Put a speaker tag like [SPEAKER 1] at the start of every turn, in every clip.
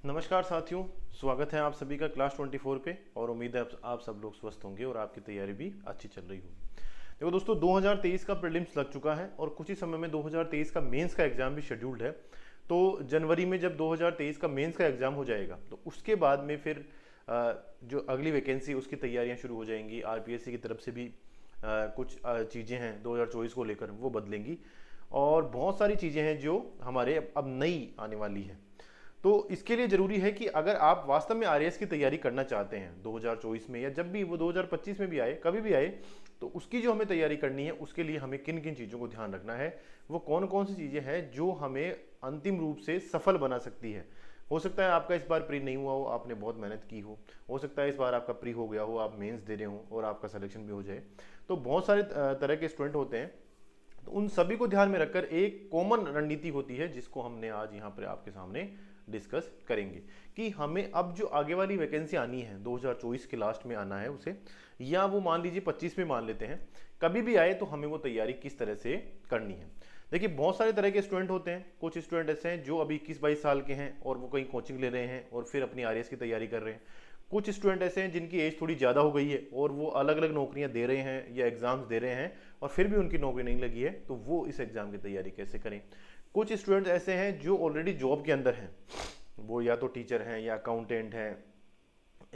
[SPEAKER 1] नमस्कार साथियों, स्वागत है आप सभी का क्लास 24 पे। और उम्मीद है आप सब लोग स्वस्थ होंगे और आपकी तैयारी भी अच्छी चल रही होगी। देखो दोस्तों, 2023 का प्रीलिम्स लग चुका है और कुछ ही समय में 2023 का मेंस का एग्जाम भी शेड्यूल्ड है। तो जनवरी में जब 2023 का मेंस का एग्जाम हो जाएगा तो उसके बाद में फिर जो अगली वैकेंसी उसकी तैयारियां शुरू हो जाएंगी। आरपीएससी की तरफ से भी कुछ चीज़ें हैं 2024 को लेकर वो बदलेंगी और बहुत सारी चीज़ें हैं जो हमारे अब नई आने वाली है। तो इसके लिए जरूरी है कि अगर आप वास्तव में आरएएस की तैयारी करना चाहते हैं 2024 में या जब भी वो 2025 में भी आए, कभी भी आए, तो उसकी जो हमें तैयारी करनी है उसके लिए हमें किन किन चीज़ों को ध्यान रखना है, वो कौन कौन सी चीज़ें हैं जो हमें अंतिम रूप से सफल बना सकती है। हो सकता है आपका इस बार प्री नहीं हुआ हो, आपने बहुत मेहनत की हो सकता है इस बार आपका प्री हो गया हो, आप मेंस दे रहे हो और आपका सिलेक्शन भी हो जाए। तो बहुत सारे तरह के स्टूडेंट होते हैं, तो उन सभी को ध्यान में रखकर एक कॉमन रणनीति होती है जिसको हमने आज यहाँ पर आपके सामने डिस्कस करेंगे कि हमें अब जो आगे वाली वैकेंसी आनी है 2024 के लास्ट में आना है उसे, या वो मान लीजिए 25 में मान लेते हैं, कभी भी आए तो हमें वो तैयारी किस तरह से करनी है। देखिए, बहुत सारे तरह के स्टूडेंट होते हैं। कुछ स्टूडेंट ऐसे हैं जो अभी 21-22 साल के हैं और वो कहीं कोचिंग ले रहे हैं और फिर अपनी आरएएस की तैयारी कर रहे हैं। कुछ स्टूडेंट ऐसे हैं जिनकी एज थोड़ी ज़्यादा हो गई है और वो अलग अलग नौकरियां दे रहे हैं या एग्जाम्स दे रहे हैं और फिर भी उनकी नौकरी नहीं लगी है, तो वो इस एग्जाम की तैयारी कैसे करें। कुछ स्टूडेंट्स ऐसे हैं जो ऑलरेडी जॉब के अंदर हैं, वो या तो टीचर हैं या अकाउंटेंट हैं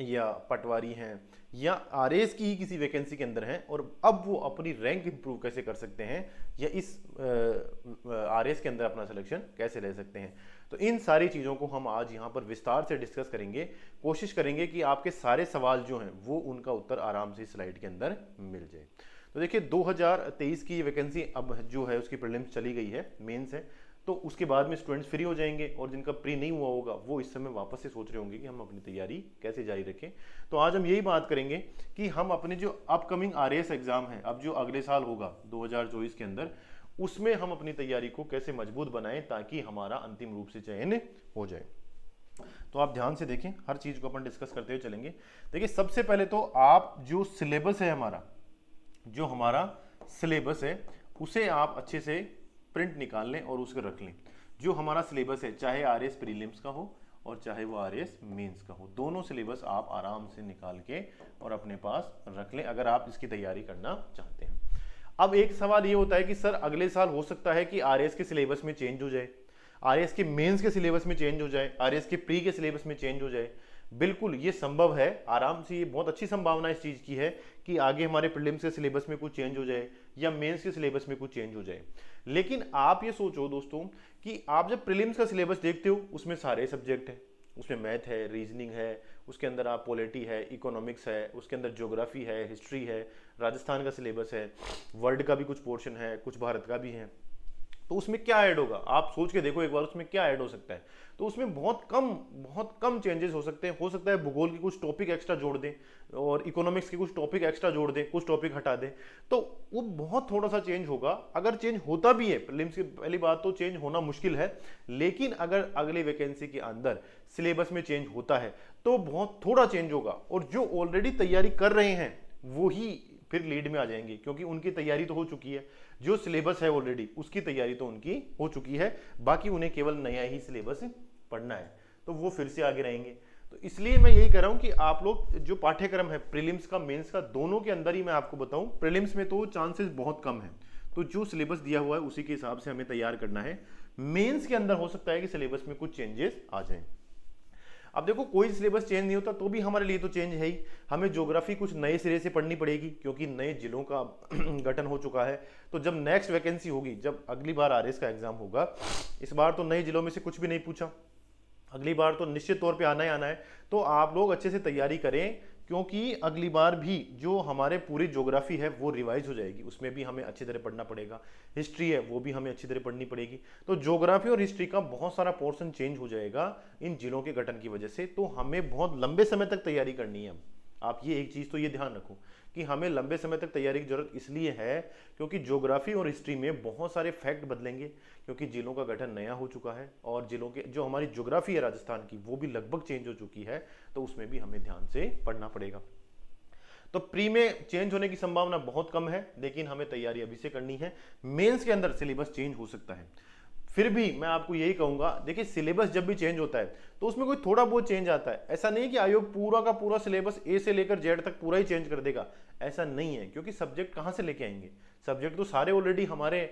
[SPEAKER 1] या पटवारी हैं या आरएएस की ही किसी वैकेंसी के अंदर हैं, और अब वो अपनी रैंक इंप्रूव कैसे कर सकते हैं या इस आरएएस के अंदर अपना सिलेक्शन कैसे ले सकते हैं। तो इन सारी चीज़ों को हम आज यहाँ पर विस्तार से डिस्कस करेंगे। कोशिश करेंगे कि आपके सारे सवाल जो हैं वो उनका उत्तर आराम से स्लाइड के अंदर मिल जाए। तो देखिए, 2023 की वैकेंसी अब जो है उसकी प्रीलिम्स चली गई है, मेंस है, तो उसके बाद में स्टूडेंट्स फ्री हो जाएंगे और जिनका प्री नहीं हुआ होगा वो इस समय वापस से सोच रहे होंगे कि हम अपनी तैयारी कैसे जारी रखें। तो आज हम यही बात करेंगे कि हम अपने जो अपकमिंग आरएएस एग्जाम है, अब जो अगले साल होगा 2024 के अंदर, उसमें हम अपनी तैयारी को कैसे मजबूत बनाएं ताकि हमारा अंतिम रूप से चयन हो जाए। तो आप ध्यान से देखें, हर चीज को अपन डिस्कस करते हुए चलेंगे। देखिए, सबसे पहले तो आप जो सिलेबस है हमारा सिलेबस है उसे आप अच्छे से प्रिंट निकाल लें और उसको रख लें। जो हमारा सिलेबस है, चाहे आरएएस प्रीलिम्स का हो और चाहे वो आरएएस मेंस का हो, दोनों सिलेबस आप आराम से निकाल के और अपने पास रख लें अगर आप इसकी तैयारी करना चाहते हैं। अब एक सवाल ये होता है कि सर अगले साल हो सकता है कि आरएएस के सिलेबस में चेंज हो जाए, आरएएस के मेंस के सिलेबस में चेंज हो जाए, आरएएस के प्री के सिलेबस में चेंज हो जाए। बिल्कुल ये संभव है, आराम से, ये बहुत अच्छी संभावना इस चीज की है कि आगे हमारे प्रीलिम्स के सिलेबस में कुछ चेंज हो जाए या मेंस के सिलेबस में कुछ चेंज हो जाए। लेकिन आप ये सोचो दोस्तों कि आप जब प्रीलिम्स का सिलेबस देखते हो उसमें सारे सब्जेक्ट हैं, उसमें मैथ है, रीजनिंग है, उसके अंदर आप पॉलिटी है, इकोनॉमिक्स है, उसके अंदर ज्योग्राफी है, हिस्ट्री है, राजस्थान का सिलेबस है, वर्ल्ड का भी कुछ पोर्शन है, कुछ भारत का भी है। तो उसमें क्या ऐड होगा, आप सोच के देखो एक बार, उसमें क्या ऐड हो सकता है। तो उसमें बहुत कम चेंजेस हो सकते हैं। हो सकता है भूगोल के कुछ टॉपिक एक्स्ट्रा जोड़ दें और इकोनॉमिक्स के कुछ टॉपिक एक्स्ट्रा जोड़ दें, कुछ टॉपिक हटा दें, तो वो बहुत थोड़ा सा चेंज होगा। अगर चेंज होता भी है, प्रीलिम्स की पहली बात तो चेंज होना मुश्किल है, लेकिन अगर अगली वैकेंसी के अंदर सिलेबस में चेंज होता है तो बहुत थोड़ा चेंज होगा और जो ऑलरेडी तैयारी कर रहे हैं वो ही फिर लीड में आ जाएंगे, क्योंकि उनकी तैयारी तो हो चुकी है, जो सिलेबस है ऑलरेडी उसकी तैयारी तो उनकी हो चुकी है, बाकी उन्हें केवल नया ही सिलेबस पढ़ना है, तो वो फिर से आगे रहेंगे। तो इसलिए मैं यही कह रहा हूं कि आप लोग जो पाठ्यक्रम है प्रीलिम्स का मेंस का, दोनों के अंदर ही मैं आपको बताऊं, प्रीलिम्स में तो चांसेस बहुत कम है, तो जो सिलेबस दिया हुआ है उसी के हिसाब से हमें तैयार करना है। मेंस के अंदर हो सकता है कि सिलेबस में कुछ चेंजेस आ जाए। अब देखो, कोई सिलेबस चेंज नहीं होता तो भी हमारे लिए तो चेंज है ही। हमें ज्योग्राफी कुछ नए सिरे से पढ़नी पड़ेगी क्योंकि नए जिलों का गठन हो चुका है। तो जब नेक्स्ट वैकेंसी होगी, जब अगली बार आरएएस का एग्जाम होगा, इस बार तो नए जिलों में से कुछ भी नहीं पूछा, अगली बार तो निश्चित तौर पे आना ही आना है। तो आप लोग अच्छे से तैयारी करें, क्योंकि अगली बार भी जो हमारे पूरी ज्योग्राफी है वो रिवाइज हो जाएगी, उसमें भी हमें अच्छी तरह पढ़ना पड़ेगा। हिस्ट्री है वो भी हमें अच्छी तरह पढ़नी पड़ेगी। तो ज्योग्राफी और हिस्ट्री का बहुत सारा पोर्शन चेंज हो जाएगा इन जिलों के गठन की वजह से, तो हमें बहुत लंबे समय तक तैयारी करनी है। आप ये एक चीज तो ये ध्यान रखो कि हमें लंबे समय तक तैयारी की जरूरत इसलिए है क्योंकि ज्योग्राफी और हिस्ट्री में बहुत सारे फैक्ट बदलेंगे, क्योंकि जिलों का गठन नया हो चुका है और जिलों के जो हमारी ज्योग्राफी है राजस्थान की वो भी लगभग चेंज हो चुकी है, तो उसमें भी हमें ध्यान से पढ़ना पड़ेगा। तो प्री में चेंज होने की संभावना बहुत कम है, लेकिन हमें तैयारी अभी से करनी है। मेंस के अंदर सिलेबस चेंज हो सकता है। फिर भी मैं आपको यही कहूंगा, देखिए सिलेबस जब भी चेंज होता है तो उसमें कोई थोड़ा बहुत चेंज आता है। ऐसा नहीं कि आयोग पूरा का पूरा सिलेबस ए से लेकर जेड तक पूरा ही चेंज कर देगा, ऐसा नहीं है, क्योंकि सब्जेक्ट कहां से लेके आएंगे, सब्जेक्ट तो सारे ऑलरेडी हमारे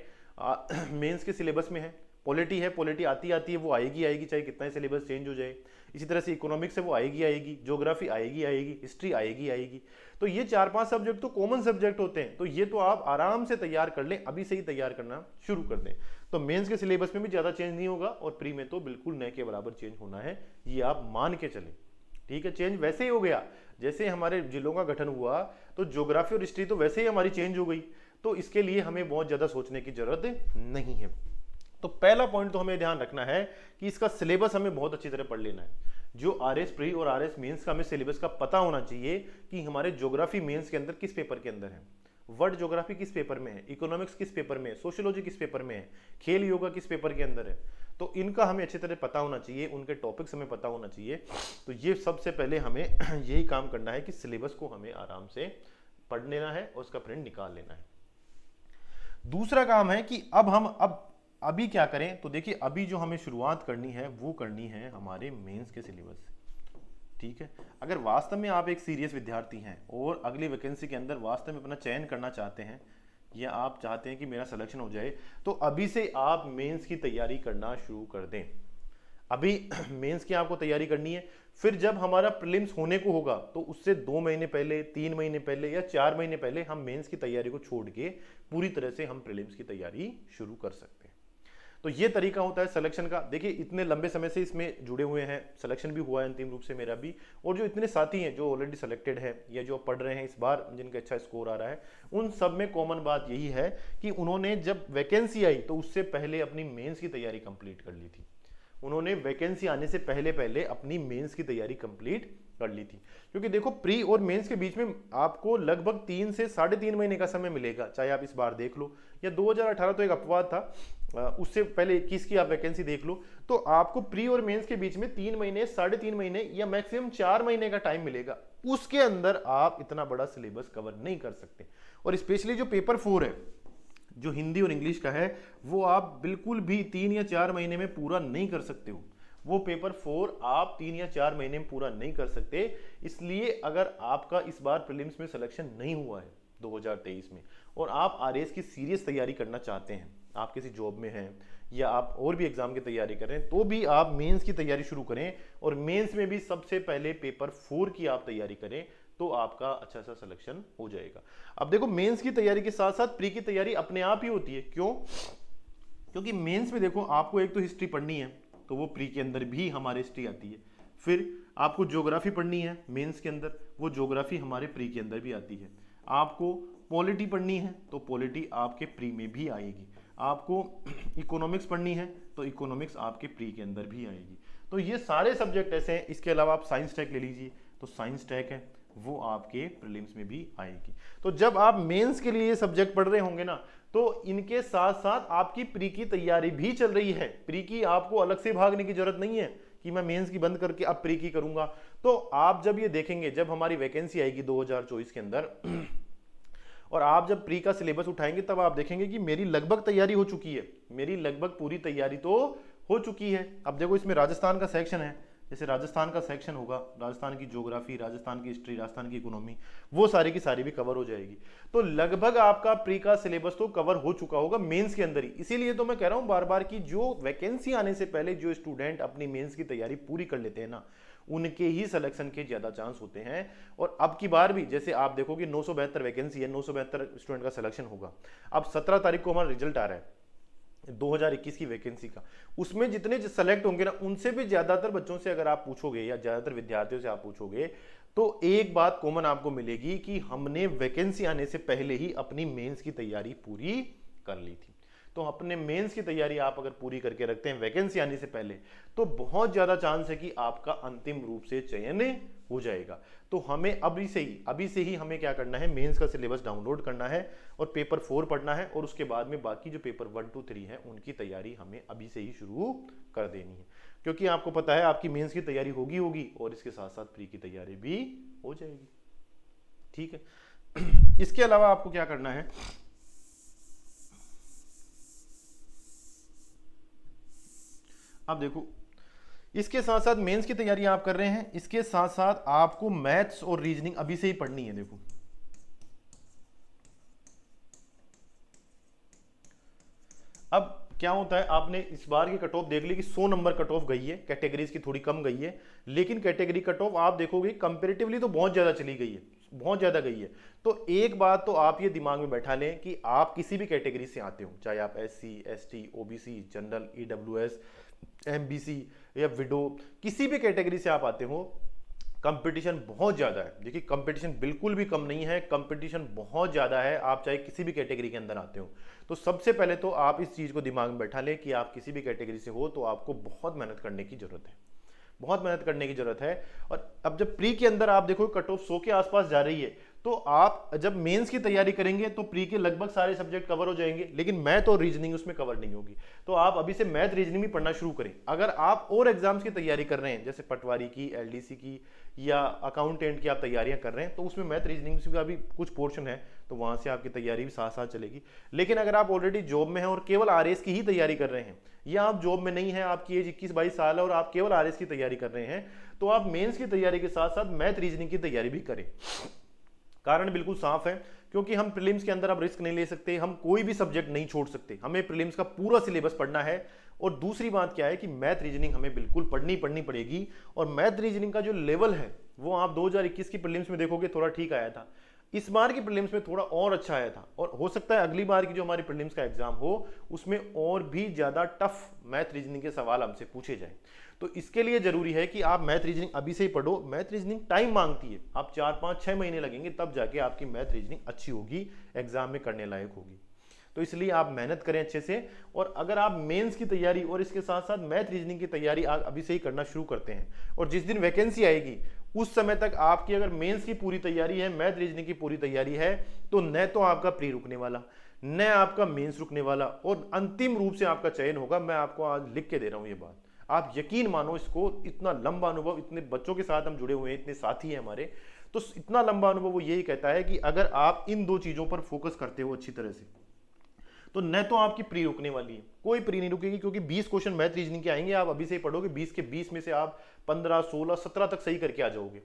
[SPEAKER 1] मेंस के सिलेबस में है। पॉलिटी है, पॉलिटी आती है, वो आएगी आएगी चाहे कितना ही सिलेबस चेंज हो जाए। इसी तरह से इकोनॉमिक्स है, वो आएगी आएगी, ज्योग्राफी आएगी आएगी, हिस्ट्री आएगी आएगी। तो ये 4-5 सब्जेक्ट तो कॉमन सब्जेक्ट होते हैं, तो ये तो आप आराम से तैयार कर लें, अभी से ही तैयार करना शुरू कर दें। तो मेंस के सिलेबस में भी ज्यादा चेंज नहीं होगा और प्री में तो बिल्कुल नए के बराबर चेंज होना है, ये आप मान के चलें। ठीक है, चेंज वैसे ही हो गया जैसे हमारे जिलों का गठन हुआ, तो ज्योग्राफी और हिस्ट्री तो वैसे ही हमारी चेंज हो गई, तो इसके लिए हमें बहुत ज्यादा सोचने की जरूरत नहीं है। तो पहला पॉइंट तो हमें ध्यान रखना है कि इसका सिलेबस हमें बहुत अच्छी तरह पढ़ लेना है। जो आरएस प्री और आरएस मेंस का हमें सिलेबस का पता होना चाहिए कि हमारे ज्योग्राफी मेंस के अंदर किस पेपर के अंदर है, वर्ल्ड ज्योग्राफी किस पेपर में है, इकोनॉमिक्स किस पेपर में है, सोशियोलॉजी किस पेपर में है, खेल योगा किस पेपर के अंदर है। तो इनका हमें अच्छी तरह पता होना चाहिए, उनके टॉपिक्स हमें पता होना चाहिए। तो ये सबसे पहले हमें यही काम करना है कि सिलेबस को हमें आराम से पढ़ लेना है और उसका प्रिंट निकाल लेना है। दूसरा काम है कि अभी क्या करें, तो देखिए अभी जो हमें शुरुआत करनी है वो करनी है हमारे मेंस के सिलेबस से। ठीक है, अगर वास्तव में आप एक सीरियस विद्यार्थी हैं और अगली वैकेंसी के अंदर वास्तव में अपना चयन करना चाहते हैं या आप चाहते हैं कि मेरा सिलेक्शन हो जाए, तो अभी से आप मेंस की तैयारी करना शुरू कर दें। अभी मेंस की आपको तैयारी करनी है, फिर जब हमारा प्रीलिम्स होने को होगा तो उससे 2 महीने पहले, 3 महीने पहले या 4 महीने पहले हम मेंस की तैयारी को छोड़ के पूरी तरह से हम प्रीलिम्स की तैयारी शुरू कर सकते हैं। तो ये तरीका होता है सिलेक्शन का। देखिए इतने लंबे समय से इसमें जुड़े हुए हैं, सिलेक्शन भी हुआ है अंतिम रूप से मेरा भी, और जो इतने साथी हैं जो ऑलरेडी सिलेक्टेड है या जो पढ़ रहे हैं इस बार जिनका अच्छा स्कोर आ रहा है, उन सब में कॉमन बात यही है कि उन्होंने जब वैकेंसी आई तो उससे पहले अपनी मेंस की तैयारी कंप्लीट कर ली थी। उन्होंने वैकेंसी आने से पहले पहले अपनी मेंस की तैयारी कंप्लीट कर ली थी, क्योंकि देखो प्री और मेंस के बीच में आपको लगभग 3 से 3.5 महीने का समय मिलेगा, चाहे आप इस बार देख लो या 2018 तो एक अपवाद था, उससे पहले 21 की आप वैकेंसी देख लो, तो आपको प्री और मेंस के बीच में 3 महीने, 3.5 महीने या मैक्सिमम 4 महीने का टाइम मिलेगा। उसके अंदर आप इतना बड़ा सिलेबस कवर नहीं कर सकते। और स्पेशली जो पेपर 4 है, जो हिंदी और इंग्लिश का है, वो आप बिल्कुल भी 3 या 4 महीने में पूरा नहीं कर सकते हो। वो पेपर 4 आप 3 या 4 महीने में पूरा नहीं कर सकते। इसलिए अगर आपका इस बार प्रीलिम्स में सिलेक्शन नहीं हुआ है 2023 में और आप आरएस की सीरियस तैयारी करना चाहते हैं, आप किसी जॉब में हैं या आप और भी एग्जाम की तैयारी कर रहे हैं, तो भी आप मेंस की तैयारी शुरू करें और मेंस में भी सबसे पहले पेपर 4 की आप तैयारी करें, तो आपका अच्छा सा सिलेक्शन हो जाएगा। अब देखो मेंस की तैयारी के साथ साथ प्री की तैयारी अपने आप ही होती है। क्यों? क्योंकि मेंस में देखो आपको एक तो हिस्ट्री पढ़नी है, तो वो प्री के अंदर भी हमारे हिस्ट्री आती है। फिर आपको ज्योग्राफी पढ़नी है मेंस के अंदर, वो ज्योग्राफी हमारे प्री के अंदर भी आती है। आपको पॉलिटी पढ़नी है तो पॉलिटी आपके प्री में भी आएगी। आपको इकोनॉमिक्स पढ़नी है तो इकोनॉमिक्स आपके प्री के अंदर भी आएगी। तो ये सारे सब्जेक्ट ऐसे हैं। इसके अलावा आप साइंस टेक ले लीजिए, तो साइंस टेक है वो आपके प्रीलिम्स में भी आएगी। तो जब आप मेंस के लिए ये सब्जेक्ट पढ़ रहे होंगे ना, तो इनके साथ साथ आपकी प्री की तैयारी भी चल रही है। प्री की आपको अलग से भागने की जरूरत नहीं है कि मैं मेंस की बंद करके अब प्री की करूंगा। तो आप जब ये देखेंगे, जब हमारी वैकेंसी आएगी 2024 के अंदर और आप जब प्री का सिलेबस उठाएंगे, तब आप देखेंगे कि मेरी लगभग तैयारी हो चुकी है, मेरी लगभग पूरी तैयारी तो हो चुकी है। अब देखो इसमें राजस्थान का सेक्शन है, जैसे राजस्थान का सेक्शन होगा, राजस्थान की ज्योग्राफी, राजस्थान की हिस्ट्री, राजस्थान की इकोनॉमी, वो सारी की सारी भी कवर हो जाएगी। तो लगभग आपका प्री का सिलेबस तो कवर हो चुका होगा मेंस के अंदर ही। इसीलिए तो मैं कह रहा हूं बार बार कि जो वैकेंसी आने से पहले जो स्टूडेंट अपनी मेंस की तैयारी पूरी कर लेते हैं ना, उनके ही सिलेक्शन के ज्यादा चांस होते हैं। और अब की बार भी जैसे आप देखो कि 972 वैकेंसी है, 972 स्टूडेंट का सिलेक्शन होगा। अब 17 तारीख को हमारा रिजल्ट आ रहा है 2021 की वैकेंसी का, उसमें जितने सेलेक्ट होंगे ना, उनसे भी ज्यादातर बच्चों से अगर आप पूछोगे या ज्यादातर विद्यार्थियों से आप पूछोगे, तो एक बात कॉमन आपको मिलेगी कि हमने वैकेंसी आने से पहले ही अपनी मेंस की तैयारी पूरी कर ली थी। तो अपने मेंस की तैयारी आप अगर पूरी करके रखते हैं वैकेंसी आने से पहले, तो बहुत ज्यादा चांस है कि आपका अंतिम रूप से चयन हो जाएगा। तो हमें अभी से ही हमें क्या करना है, मेंस का सिलेबस डाउनलोड करना है और पेपर 4 पढ़ना है, और उसके बाद में बाकी जो पेपर 1, 2, 3 है उनकी तैयारी हमें अभी से ही शुरू कर देनी है। क्योंकि आपको पता है आपकी मेंस की तैयारी होगी और इसके साथ साथ प्री की तैयारी भी हो जाएगी। ठीक है, इसके अलावा आपको क्या करना है, अब देखो, इसके साथ साथ मेंस की तैयारी आप कर रहे हैं, इसके साथ साथ आपको मैथ्स और रीजनिंग अभी से ही पढ़नी है। देखो अब क्या होता है, आपने इस बार की कट ऑफ देख ली कि 100 नंबर कट ऑफ गई है, कैटेगरीज की थोड़ी कम गई है, लेकिन कैटेगरी कट ऑफ आप देखोगे कंपैरेटिवली तो बहुत ज्यादा चली गई है, बहुत ज्यादा गई है। तो एक बात तो आप ये दिमाग में बैठा लें कि आप किसी भी कैटेगरी से आते हो, चाहे आप SC ST OBC general EWS MBC या विडो, किसी भी कैटेगरी से आप आते हो, कंपटीशन बहुत ज़्यादा है। देखिए कंपटीशन बिल्कुल भी कम नहीं है, कंपटीशन बहुत ज़्यादा है, आप चाहे किसी भी कैटेगरी के अंदर आते हो। तो सबसे पहले तो आप इस चीज़ को दिमाग में बैठा लें कि आप किसी भी कैटेगरी से हो तो आपको बहुत मेहनत करने की ज़रूरत है, बहुत मेहनत करने की जरूरत है। और अब जब प्री के अंदर आप देखो कट ऑफ 100 के आसपास जा रही है, तो आप जब मेंस की तैयारी करेंगे तो प्री के लगभग सारे सब्जेक्ट कवर हो जाएंगे, लेकिन मैथ और रीजनिंग उसमें कवर नहीं होगी। तो आप अभी से मैथ रीजनिंग भी पढ़ना शुरू करें। अगर आप और एग्जाम्स की तैयारी कर रहे हैं, जैसे पटवारी की, LDC की या अकाउंटेंट की आप तैयारियां कर रहे हैं, तो उसमें मैथ रीजनिंग का भी कुछ पोर्शन है, तो वहां से आपकी तैयारी भी साथ साथ चलेगी। लेकिन अगर आप ऑलरेडी जॉब में हैं और केवल RS की ही तैयारी कर रहे हैं, या आप जॉब में नहीं है, आपकी एज 21-22 साल है और आप केवल RS की तैयारी कर रहे हैं, तो आप मेंस की तैयारी के साथ साथ मैथ रीजनिंग की तैयारी भी करें। कारण बिल्कुल साफ है, क्योंकि हम प्रीलिम्स के अंदर अब रिस्क नहीं ले सकते, हम कोई भी सब्जेक्ट नहीं छोड़ सकते, हमें प्रीलिम्स का पूरा सिलेबस पढ़ना है। और दूसरी बात क्या है कि मैथ रीजनिंग हमें बिल्कुल पढ़नी पड़ेगी। और मैथ रीजनिंग का जो लेवल है वो आप 2021 की प्रीलिम्स में देखोगे थोड़ा ठीक आया था, इस बार की प्रीलिम्स में थोड़ा और अच्छा आया था, और हो सकता है अगली बार की जो हमारी प्रीलिम्स का एग्जाम हो उसमें और भी ज्यादा टफ मैथ रीजनिंग के सवाल हमसे पूछे जाए। तो इसके लिए जरूरी है कि आप मैथ रीजनिंग अभी से ही पढ़ो। मैथ रीजनिंग टाइम मांगती है, आप 4-5-6 महीने लगेंगे तब जाके आपकी मैथ रीजनिंग अच्छी होगी, एग्जाम में करने लायक होगी। तो इसलिए आप मेहनत करें अच्छे से। और अगर आप मेंस की तैयारी और इसके साथ साथ मैथ रीजनिंग की तैयारी आप अभी से ही करना शुरू करते हैं, और जिस दिन वैकेंसी आएगी उस समय तक आपकी अगर मेंस की पूरी तैयारी है, मैथ रीजनिंग की पूरी तैयारी है, तो न तो आपका प्री रुकने वाला, न आपका मेंस रुकने वाला, और अंतिम रूप से आपका चयन होगा। मैं आपको आज लिख के दे रहा हूं ये बात, आप यकीन मानो इसको। इतना लंबा अनुभव, इतने बच्चों के साथ हम जुड़े हुए हैं, इतने साथी हैं हमारे, तो इतना लंबा अनुभव वो यही कहता है कि अगर आप इन दो चीजों पर फोकस करते हो अच्छी तरह से, तो न तो आपकी प्री रुकने वाली है, कोई प्री नहीं रुकेगी, क्योंकि 20 क्वेश्चन मैथ रीजनिंग के आएंगे, आप अभी से ही पढ़ोगे, 20 के 20 में से आप 15, 16, 17 तक सही करके आ जाओगे।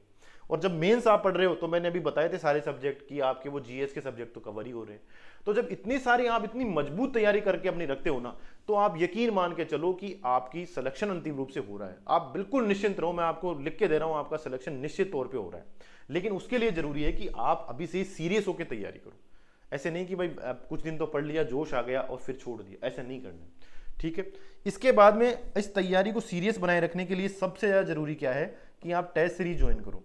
[SPEAKER 1] और जब मेंस आप पढ़ रहे हो, तो मैंने अभी बताए थे सारे सब्जेक्ट कि आपके वो GS के सब्जेक्ट तो कवर ही हो रहे हैं। तो जब इतनी सारी आप इतनी मजबूत तैयारी करके अपनी रखते हो ना, तो आप यकीन मान के चलो कि आपकी सिलेक्शन अंतिम रूप से हो रहा है। आप बिल्कुल निश्चिंत रहो, मैं आपको लिख के दे रहा हूं, आपका सिलेक्शन निश्चित तौर पर हो रहा है। लेकिन उसके लिए जरूरी है कि आप अभी से सीरियस होकर तैयारी करो। ऐसे नहीं कि भाई कुछ दिन तो पढ़ लिया, जोश आ गया और फिर छोड़ दिया, ऐसा नहीं करना, ठीक है। इसके बाद में इस तैयारी को सीरियस बनाए रखने के लिए सबसे ज्यादा जरूरी क्या है कि आप टेस्ट सीरीज ज्वाइन करो।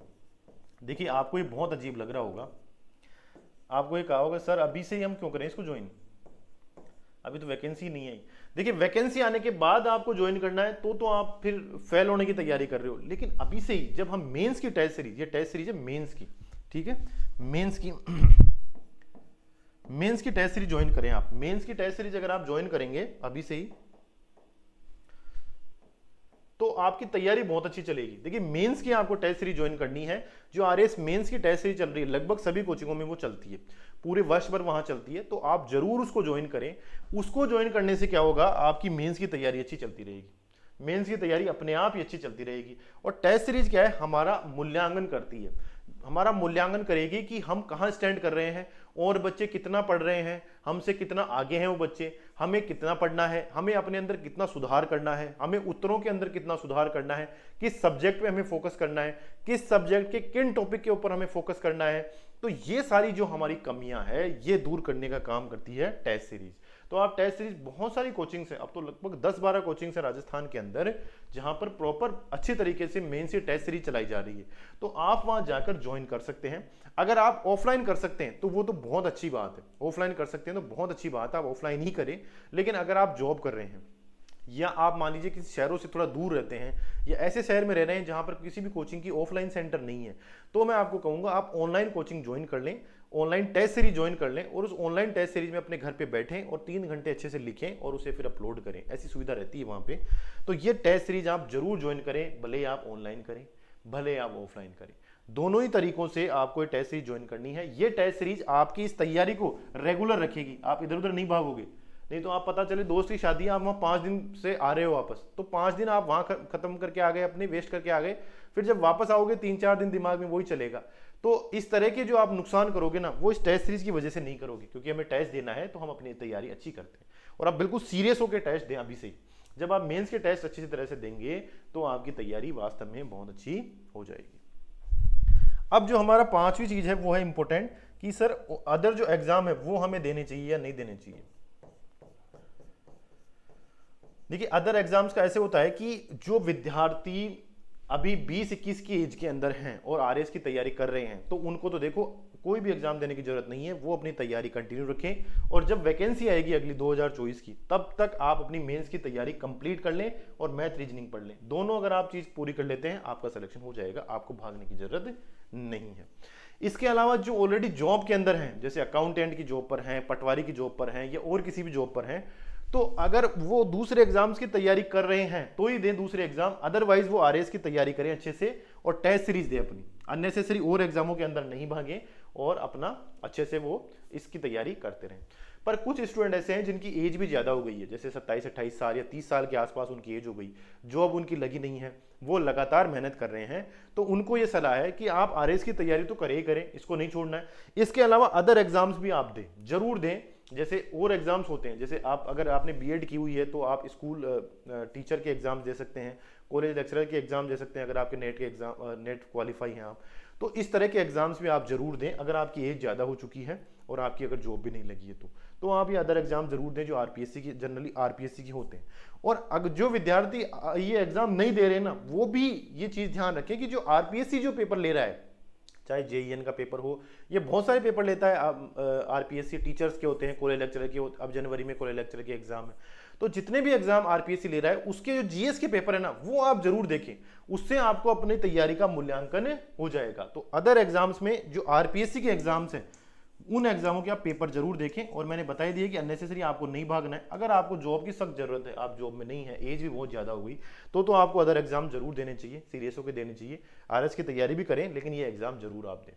[SPEAKER 1] देखिए आपको ये बहुत अजीब लग रहा होगा, आपको ये कहा होगा सर अभी से ही हम क्यों करें इसको ज्वाइन, अभी तो वैकेंसी नहीं आई। देखिए वैकेंसी आने के बाद आपको ज्वाइन करना है तो आप फिर फेल होने की तैयारी कर रहे हो, लेकिन अभी से ही जब हम मेंस की टेस्ट सीरीज, ये टेस्ट सीरीज है मेंस की, ठीक है, मेंस की टेस्ट सीरीज ज्वाइन करें आप। मेंस की टेस्ट सीरीज अगर आप ज्वाइन करेंगे अभी से ही, तो आपकी तैयारी बहुत अच्छी चलेगी। देखिए मेंस की आपको टेस्ट सीरीज ज्वाइन करनी है, जो RS मेंस की टेस्ट सीरीज चल रही है, लगभग सभी कोचिंगों में वो चलती है, पूरे वर्ष भर वहां चलती है, तो आप जरूर उसको ज्वाइन करें। उसको ज्वाइन करने से क्या होगा, आपकी मेंस की तैयारी अच्छी चलती रहेगी, मेंस की तैयारी अपने आप ही अच्छी चलती रहेगी। और टेस्ट सीरीज क्या है, हमारा मूल्यांकन करती है, हमारा मूल्यांकन करेगी कि हम कहाँ स्टैंड कर रहे हैं, और बच्चे कितना पढ़ रहे हैं, हमसे कितना आगे हैं वो बच्चे, हमें कितना पढ़ना है, हमें अपने अंदर कितना सुधार करना है, हमें उत्तरों के अंदर कितना सुधार करना है, किस सब्जेक्ट पे हमें फोकस करना है, किस सब्जेक्ट के किन टॉपिक के ऊपर हमें फोकस करना है। तो ये सारी जो हमारी कमियां है, ये दूर करने का काम करती है टेस्ट सीरीज। तो आप टेस्ट सीरीज, बहुत सारी कोचिंग्स हैं, अब तो लगभग 10-12 कोचिंग्स है राजस्थान के अंदर, जहां पर प्रॉपर अच्छी तरीके से मेन से टेस्ट सीरीज चलाई जा रही है, तो आप वहां जाकर ज्वाइन कर सकते हैं। अगर आप ऑफलाइन कर सकते हैं तो वो तो बहुत अच्छी बात है, ऑफलाइन कर सकते हैं तो बहुत अच्छी बात है, आप ऑफलाइन ही करें। लेकिन अगर आप जॉब कर रहे हैं, या आप मान लीजिए किसी शहरों से थोड़ा दूर रहते हैं, या ऐसे शहर में रह रहे हैं जहां पर किसी भी कोचिंग की ऑफलाइन सेंटर नहीं है, तो मैं आपको कहूंगा आप ऑनलाइन कोचिंग ज्वाइन कर लें, ऑनलाइन टेस्ट सीरीज ज्वाइन कर लें, और उस ऑनलाइन टेस्ट सीरीज में अपने घर पे बैठें और 3 घंटे अच्छे से लिखें और उसे फिर अपलोड करें, ऐसी सुविधा रहती है वहां पे। तो ये टेस्ट सीरीज आप जरूर ज्वाइन करें, भले ही आप ऑनलाइन करें, भले आप ऑफलाइन करें, दोनों ही तरीकों से आपको ये टेस्ट सीरीज ज्वाइन करनी है। ये टेस्ट सीरीज आपकी इस तैयारी को रेगुलर रखेगी, आप इधर उधर नहीं भागोगे, नहीं तो आप पता चले दोस्त की शादी है, आप वहाँ 5 दिन से आ रहे हो वापस, तो 5 दिन आप वहाँ खत्म करके आ गए, अपने वेस्ट करके आ गए, फिर जब वापस आओगे 3-4 दिन दिमाग में वही चलेगा। तो इस तरह के जो आप नुकसान करोगे ना, वो इस टेस्ट सीरीज की वजह से नहीं करोगे, क्योंकि हमें टेस्ट देना है तो हम अपनी तैयारी अच्छी करते हैं। और आप बिल्कुल सीरियस होकर टेस्ट दें अभी से ही। जब आप मेंस के टेस्ट अच्छी तरह से देंगे तो आपकी तैयारी वास्तव में बहुत अच्छी हो जाएगी। अब जो हमारा 5वीं चीज है वो है इंपॉर्टेंट, कि सर अदर जो एग्जाम है वो हमें देने चाहिए या नहीं देने चाहिए। देखिए अदर एग्जाम्स का ऐसे होता है कि जो विद्यार्थी अभी 20-21 की एज के अंदर हैं और आरएस की तैयारी कर रहे हैं, तो उनको तो देखो कोई भी एग्जाम देने की जरूरत नहीं है, वो अपनी तैयारी कंटिन्यू रखें, और जब वैकेंसी आएगी अगली 2024 की, तब तक आप अपनी मेंस की तैयारी कंप्लीट कर लें और मैथ रीजनिंग पढ़ लें। दोनों अगर आप चीज पूरी कर लेते हैं, आपका सिलेक्शन हो जाएगा, आपको भागने की जरूरत नहीं है। इसके अलावा जो ऑलरेडी जॉब के अंदर हैं, जैसे अकाउंटेंट की जॉब पर हैं, पटवारी की जॉब पर हैं, या और किसी भी जॉब पर हैं, तो अगर वो दूसरे एग्जाम्स की तैयारी कर रहे हैं तो ही दें दूसरे एग्जाम, अदरवाइज वो आरएस की तैयारी करें अच्छे से और टेस्ट सीरीज दें अपनी, अननेसेसरी और एग्जामों के अंदर नहीं भागें और अपना अच्छे से वो इसकी तैयारी करते रहें। पर कुछ स्टूडेंट ऐसे हैं जिनकी एज भी ज्यादा हो गई है, जैसे 27-28 साल या 30 साल के आसपास उनकी एज हो गई, जॉब उनकी लगी नहीं है, वो लगातार मेहनत कर रहे हैं, तो उनको ये सलाह है कि आप आरएस की तैयारी तो करें ही करें, इसको नहीं छोड़ना है। इसके अलावा अदर एग्जाम्स भी आप दें, जरूर दें। जैसे और एग्जाम्स होते हैं, जैसे आप अगर आपने बीएड की हुई है तो आप स्कूल टीचर के एग्जाम्स दे सकते हैं, कॉलेज लेक्चरर के एग्जाम दे सकते हैं, अगर आपके नेट के एग्जाम नेट क्वालिफाई हैं आप, तो इस तरह के एग्जाम्स भी आप जरूर दें अगर आपकी एज ज़्यादा हो चुकी है और आपकी अगर जॉब भी नहीं लगी है तो आप ये अदर एग्जाम जरूर दें जो आरपीएससी की, जनरली आरपीएससी की होते हैं। और अगर जो विद्यार्थी ये एग्जाम नहीं दे रहे ना, वो भी ये चीज़ ध्यान रखें कि जो आरपीएससी जो पेपर ले रहा है, चाहे जेईएन का पेपर हो, ये बहुत सारे पेपर लेता है आरपीएससी, टीचर्स के होते हैं, कॉलेज लेक्चरर के, अब जनवरी में कॉलेज लेक्चरर के एग्जाम है, तो जितने भी एग्जाम आरपीएससी ले रहा है उसके जो जीएस के पेपर है ना, वो आप जरूर देखें, उससे आपको अपनी तैयारी का मूल्यांकन हो जाएगा। तो अदर एग्जाम्स में जो आरपीएससी के एग्जाम्स हैं, उन एग्जामों के आप पेपर जरूर देखें। और मैंने बता ही दिया कि अननेसेसरी आपको नहीं भागना है। अगर आपको जॉब की सख्त जरूरत है, आप जॉब में नहीं है, एज भी बहुत ज्यादा हो गई, तो आपको अदर एग्जाम जरूर देने चाहिए, सीरियस होकर देने चाहिए। आरएस की तैयारी भी करें, लेकिन ये एग्जाम जरूर आप दें।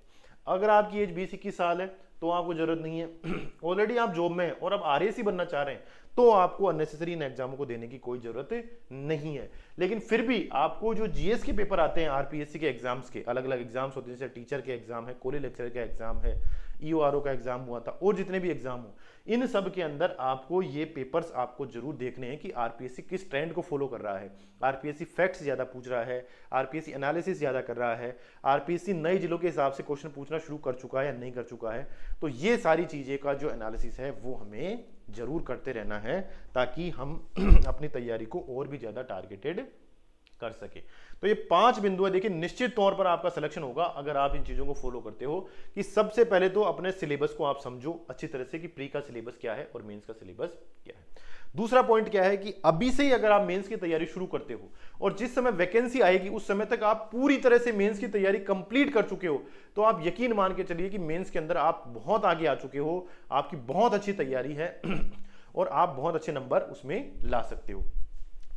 [SPEAKER 1] अगर आपकी एज 20-21 साल है तो आपको जरूरत नहीं है, ऑलरेडी आप जॉब में हैं और अब आरएस ही बनना चाह रहे हैं, तो आपको अननेसेसरी इन एग्जामों को देने की कोई जरूरत नहीं है। लेकिन फिर भी आपको जो जीएस के पेपर आते हैं आरपीएससी के एग्जाम्स के, अलग अलग एग्जाम्स होते हैं, जैसे टीचर के एग्जाम है, कॉलेज लेक्चरर का एग्जाम है, ईओआरओ का एग्जाम हुआ था, और जितने भी एग्जाम हो, इन सब के अंदर आपको ये पेपर्स आपको जरूर देखने हैं कि आरपीएससी किस ट्रेंड को फॉलो कर रहा है। आरपीएससी फैक्ट्स ज्यादा पूछ रहा है, आरपीएससी एनालिसिस ज्यादा कर रहा है, आरपीएससी नए जिलों के हिसाब से क्वेश्चन पूछना शुरू कर चुका है या नहीं कर चुका है। तो ये सारी चीजें का जो एनालिसिस है वो हमें जरूर करते रहना है, ताकि हम अपनी तैयारी को और भी ज्यादा टारगेटेड कर सके। तो ये 5 बिंदु है, देखिए निश्चित तौर पर आपका सिलेक्शन होगा अगर आप इन चीजों को फॉलो करते हो। कि सबसे पहले तो अपने सिलेबस को आप समझो अच्छी तरह से कि प्री का सिलेबस क्या है और मेंस का सिलेबस क्या है। दूसरा पॉइंट क्या है कि अभी से ही अगर आप मेंस की तैयारी शुरू करते हो और जिस समय वैकेंसी आएगी उस समय तक आप पूरी तरह से मेंस की तैयारी कंप्लीट कर चुके हो, तो आप यकीन मान के चलिए कि मेंस के अंदर आप बहुत आगे आ चुके हो, आपकी बहुत अच्छी तैयारी है और आप बहुत अच्छे नंबर उसमें ला सकते हो।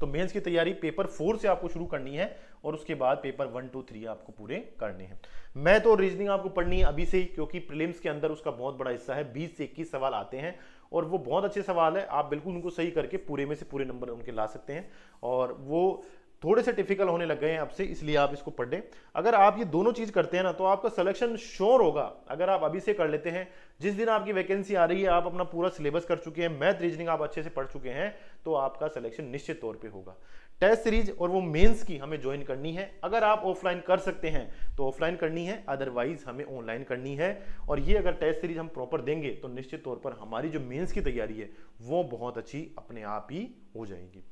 [SPEAKER 1] तो मेंस की तैयारी पेपर 4 से आपको शुरू करनी है और उसके बाद पेपर 1, 2, 3 आपको पूरे करने हैं। मैथ और रीजनिंग आपको पढ़नी है अभी से ही, क्योंकि प्रीलिम्स के अंदर उसका बहुत बड़ा हिस्सा है, 20 से 21 सवाल आते हैं और वो बहुत अच्छे सवाल है। आप बिल्कुल उनको सही करके पूरे में से पूरे नंबर उनके ला सकते हैं, और वो थोड़े से टिपिकल होने लग गए हैं अब से, इसलिए आप इसको पढ़ लें। अगर आप ये दोनों चीज करते हैं ना, तो आपका सिलेक्शन श्योर होगा। अगर आप अभी से कर लेते हैं, जिस दिन आपकी वैकेंसी आ रही है आप अपना पूरा सिलेबस कर चुके हैं, मैथ रीजनिंग आप अच्छे से पढ़ चुके हैं, तो आपका सिलेक्शन निश्चित तौर पे होगा। टेस्ट सीरीज और वो मेंस की हमें ज्वाइन करनी है। अगर आप ऑफलाइन कर सकते हैं तो ऑफलाइन करनी है, अदरवाइज हमें ऑनलाइन करनी है। और ये अगर टेस्ट सीरीज हम प्रॉपर देंगे तो निश्चित तौर पर हमारी जो मेंस की तैयारी है वो बहुत अच्छी अपने आप ही हो जाएगी।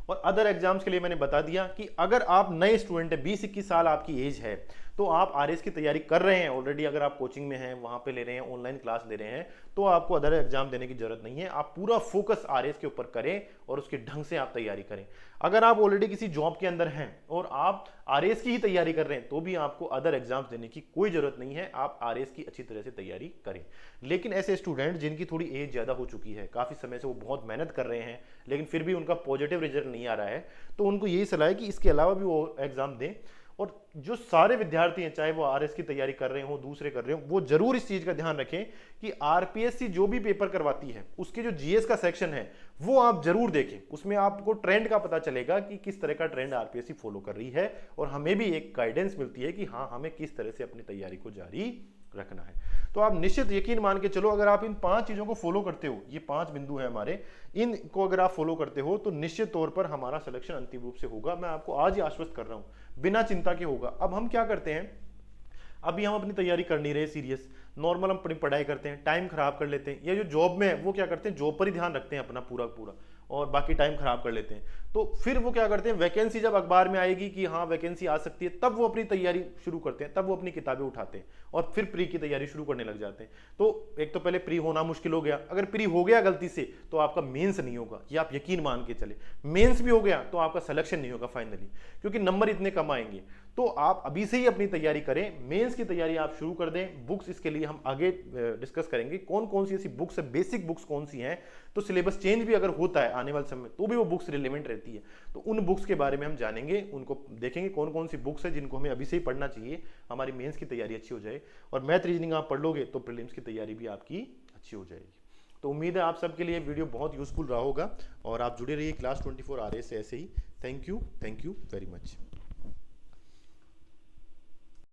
[SPEAKER 1] और अदर एग्जाम्स के लिए मैंने बता दिया कि अगर आप नए स्टूडेंट हैं, 20-21 साल आपकी एज है, तो आप आरएस की तैयारी कर रहे हैं ऑलरेडी, अगर आप कोचिंग में हैं, वहां पे ले रहे हैं, ऑनलाइन क्लास ले रहे हैं, तो आपको अदर एग्जाम देने की जरूरत नहीं है। आप पूरा फोकस आरएस के ऊपर करें और उसके ढंग से आप तैयारी करें। अगर आप ऑलरेडी किसी जॉब के अंदर हैं और आप आरएस की ही तैयारी कर रहे हैं, तो भी आपको अदर एग्जाम्स देने की कोई जरूरत नहीं है, आप आरएस की अच्छी तरह से तैयारी करें। लेकिन ऐसे स्टूडेंट जिनकी थोड़ी एज ज्यादा हो चुकी है, काफी समय से वो बहुत मेहनत कर रहे हैं, लेकिन फिर भी उनका पॉजिटिव रिजल्ट नहीं आ रहा है, तो उनको यही सलाह है कि इसके अलावा भी वो एग्जाम दें। और जो सारे विद्यार्थी हैं, चाहे वो आरएस की तैयारी कर रहे हो, दूसरे कर रहे हो, वो जरूर इस चीज का ध्यान रखें कि आरपीएससी जो भी पेपर करवाती है उसके जो जीएस का सेक्शन है वो आप जरूर देखें। उसमें आपको ट्रेंड का पता चलेगा कि किस तरह का ट्रेंड आरपीएससी फॉलो कर रही है, और हमें भी एक गाइडेंस मिलती है कि हाँ, हमें किस तरह से अपनी तैयारी को जारी रखना है। तो आप निश्चित यकीन मान के चलो, अगर आप इन 5 चीजों को फॉलो करते हो, ये 5 बिंदु है हमारे, इनको अगर आप फॉलो करते हो तो निश्चित तौर पर हमारा सिलेक्शन अंतिम रूप से होगा। मैं आपको आज ही आश्वस्त कर रहा हूं, बिना चिंता के होगा। अब हम क्या करते हैं, अभी हम अपनी तैयारी कर नहीं रहे सीरियस, नॉर्मल हम अपनी पढ़ाई करते हैं, टाइम खराब कर लेते हैं, या जो जॉब में है वो क्या करते हैं, जॉब पर ही ध्यान रखते हैं अपना पूरा पूरा, और बाकी टाइम खराब कर लेते हैं। तो फिर वो क्या करते हैं, वैकेंसी जब अखबार में आएगी कि हाँ वैकेंसी आ सकती है, तब वो अपनी तैयारी शुरू करते हैं, तब वो अपनी किताबें उठाते हैं और फिर प्री की तैयारी शुरू करने लग जाते हैं। तो एक तो पहले प्री होना मुश्किल हो गया, अगर प्री हो गया गलती से तो आपका मेंस नहीं होगा, ये आप यकीन मान के चले। मेंस भी हो गया तो आपका सिलेक्शन नहीं होगा फाइनली, क्योंकि नंबर इतने कम आएंगे। तो आप अभी से ही अपनी तैयारी करें, मेंस की तैयारी आप शुरू कर दें। बुक्स इसके लिए हम आगे डिस्कस करेंगे, कौन कौन सी ऐसी बुक्स है, बेसिक बुक्स कौन सी हैं, तो सिलेबस चेंज भी अगर होता है आने वाले समय तो भी वो बुक्स रिलेवेंट रहती है। तो उन बुक्स के बारे में हम जानेंगे, उनको देखेंगे कौन कौन सी बुक्स है जिनको हमें अभी से ही पढ़ना चाहिए, हमारी मेंस की तैयारी अच्छी हो जाए। और मैथ रीजनिंग आप पढ़ लोगे तो प्रीलिम्स की तैयारी भी आपकी अच्छी हो जाएगी। तो उम्मीद है आप सबके लिए वीडियो बहुत यूजफुल रहा होगा, और आप जुड़े रहिए क्लास 24 आरएस से ऐसे ही। Thank you very much.